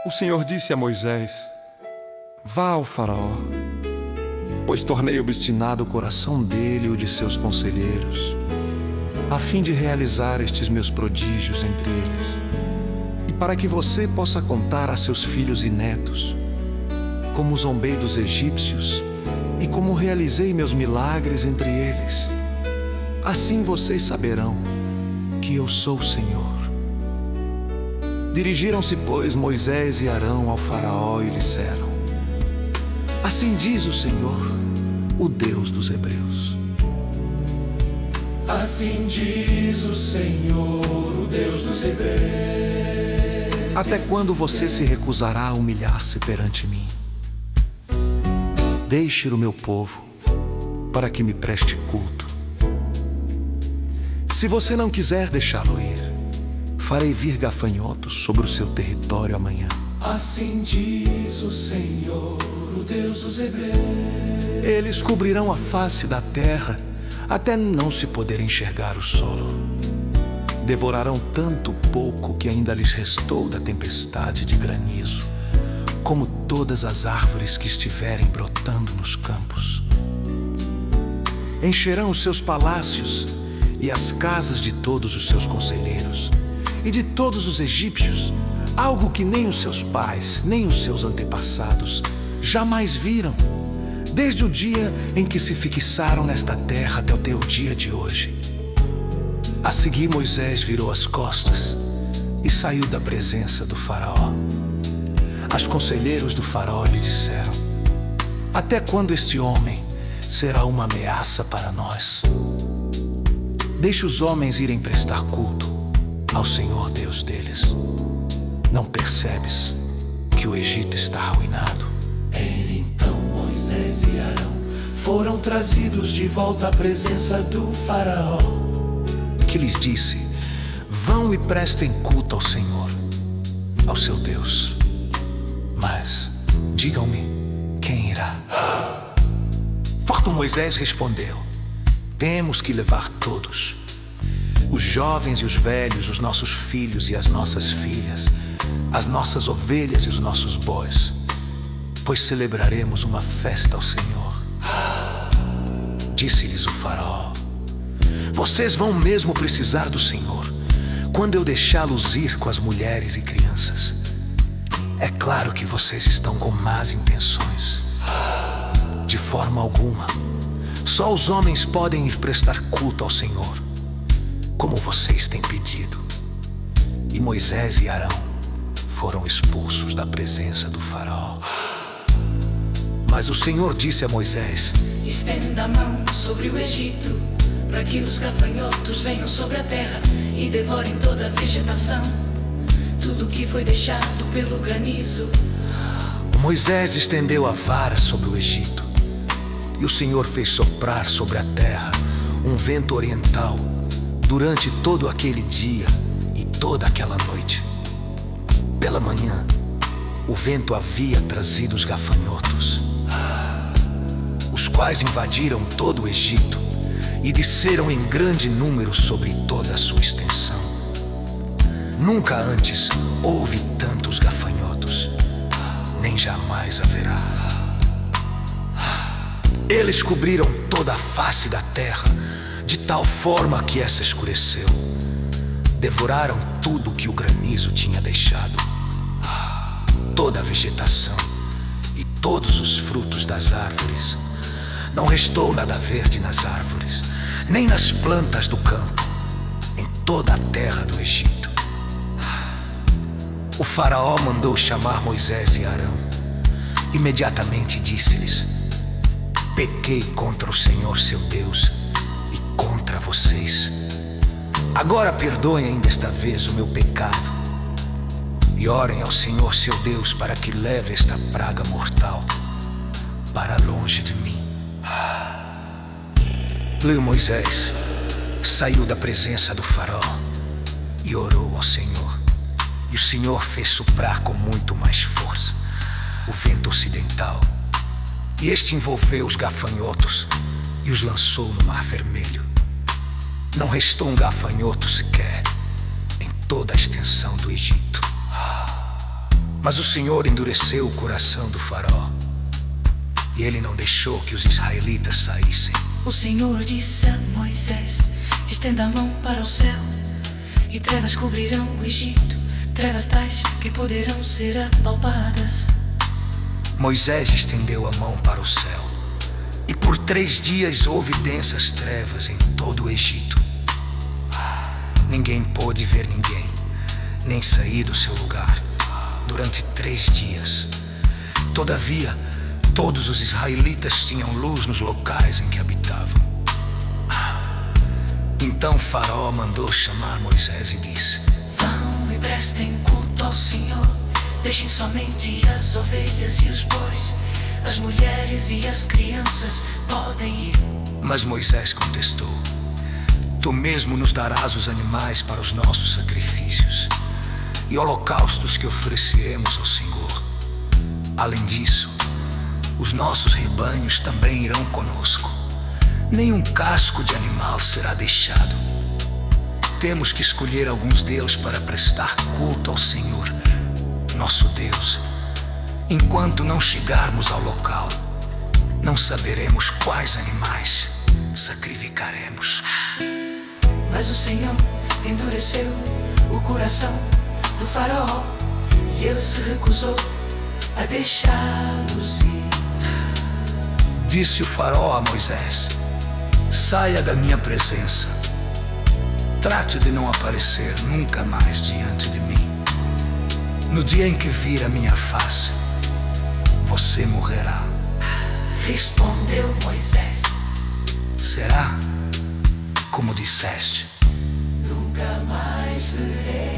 O Senhor disse a Moisés: vá ao faraó, pois tornei obstinado o coração dele e o de seus conselheiros, a fim de realizar estes meus prodígios entre eles, e para que você possa contar a seus filhos e netos, como zombei dos egípcios e como realizei meus milagres entre eles. Assim vocês saberão que eu sou o Senhor. Dirigiram-se, pois, Moisés e Arão ao faraó e disseram: assim diz o Senhor, o Deus dos Hebreus. Assim diz o Senhor, o Deus dos Hebreus. Até quando você se recusará a humilhar-se perante mim? Deixe o meu povo, para que me preste culto. Se você não quiser deixá-lo ir, farei vir gafanhotos sobre o seu território amanhã. Assim diz o Senhor, o Deus dos Hebreus. Eles cobrirão a face da terra, até não se poder enxergar o solo. Devorarão tanto pouco que ainda lhes restou da tempestade de granizo, como todas as árvores que estiverem brotando nos campos. Encherão os seus palácios e as casas de todos os seus conselheiros e de todos os egípcios, algo que nem os seus pais, nem os seus antepassados jamais viram, desde o dia em que se fixaram nesta terra até o teu dia de hoje. A seguir, Moisés virou as costas e saiu da presença do faraó. Os conselheiros do faraó lhe disseram: até quando este homem será uma ameaça para nós? Deixe os homens irem prestar culto ao Senhor Deus deles. Não percebes que o Egito está arruinado? Então Moisés e Arão foram trazidos de volta à presença do faraó, que lhes disse: vão e prestem culto ao Senhor, ao seu Deus. Mas digam-me, quem irá? Forte Moisés respondeu: temos que levar todos, os jovens e os velhos, os nossos filhos e as nossas filhas, as nossas ovelhas e os nossos bois, pois celebraremos uma festa ao Senhor. Disse-lhes o faraó: vocês vão mesmo precisar do Senhor quando eu deixá-los ir com as mulheres e crianças. É claro que vocês estão com más intenções. De forma alguma. Só os homens podem ir prestar culto ao Senhor, como vocês têm pedido. E Moisés e Arão foram expulsos da presença do faraó. Mas o Senhor disse a Moisés: estenda a mão sobre o Egito, para que os gafanhotos venham sobre a terra e devorem toda a vegetação, tudo que foi deixado pelo granizo. Moisés estendeu a vara sobre o Egito, e o Senhor fez soprar sobre a terra um vento oriental durante todo aquele dia e toda aquela noite. Pela manhã, o vento havia trazido os gafanhotos, os quais invadiram todo o Egito e desceram em grande número sobre toda a sua extensão. Nunca antes houve tantos gafanhotos, nem jamais haverá. Eles cobriram toda a face da terra, de tal forma que essa escureceu. Devoraram tudo que o granizo tinha deixado, toda a vegetação e todos os frutos das árvores. Não restou nada verde nas árvores, nem nas plantas do campo, em toda a terra do Egito. O faraó mandou chamar Moisés e Arão. Imediatamente disse-lhes: pequei contra o Senhor seu Deus e contra vocês. Agora perdoem ainda esta vez o meu pecado e orem ao Senhor seu Deus para que leve esta praga mortal para longe de mim. Leu Moisés, saiu da presença do faraó e orou ao Senhor. E o Senhor fez soprar com muito mais força o vento ocidental, e este envolveu os gafanhotos e os lançou no Mar Vermelho. Não restou um gafanhoto sequer em toda a extensão do Egito. Mas o Senhor endureceu o coração do faraó, e ele não deixou que os israelitas saíssem. O Senhor disse a Moisés: estenda a mão para o céu, e trevas cobrirão o Egito, trevas tais que poderão ser apalpadas. Moisés estendeu a mão para o céu, e por 3 dias houve densas trevas em todo o Egito. Ninguém pôde ver ninguém, nem sair do seu lugar, durante 3 dias. Todavia, todos os israelitas tinham luz nos locais em que habitavam. Então Faraó mandou chamar Moisés e disse: Vão e prestem culto ao Senhor, deixem somente as ovelhas e os bois, as mulheres e as crianças podem ir. Mas Moisés contestou: Tu mesmo nos darás os animais para os nossos sacrifícios e holocaustos que oferecemos ao Senhor. Além disso, os nossos rebanhos também irão conosco. Nenhum casco de animal será deixado. Temos que escolher alguns deles para prestar culto ao Senhor, nosso Deus. Enquanto não chegarmos ao local, não saberemos quais animais sacrificaremos. Mas o Senhor endureceu o coração do faraó, e ele se recusou a deixá-los ir. Disse o faraó a Moisés: Saia da minha presença. Trate de não aparecer nunca mais diante de mim. No dia em que vir a minha face, você morrerá. Respondeu Moisés: Será como disseste. Nunca mais verei